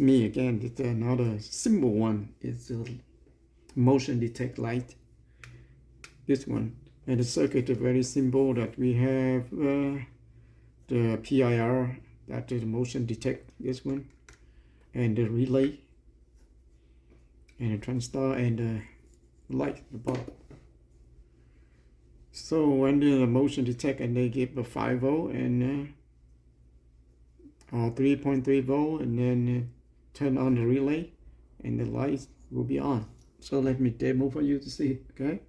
me again, it's another simple one. It's a motion detect light. This one. And the circuit is very simple that we have the PIR, that is the motion detect, this one, and the relay, and the transistor, and the light, the bulb. So when the motion detect, and they give a 5 volt and or 3.3 volt, and then turn on the relay, and the lights will be on. So let me demo for you to see, okay?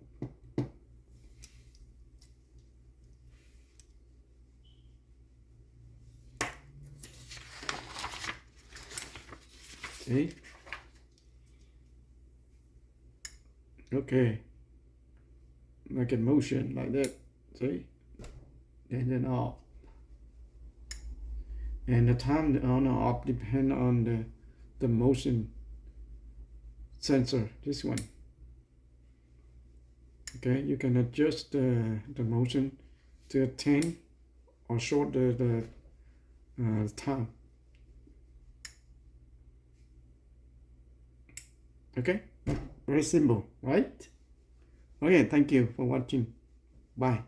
See? Okay. Make a motion like that, see? And then off. And the time on or off depend on the motion sensor, this one. Okay, you can adjust the motion to 10 or short the time. Okay, very simple, right? Okay, thank you for watching. Bye.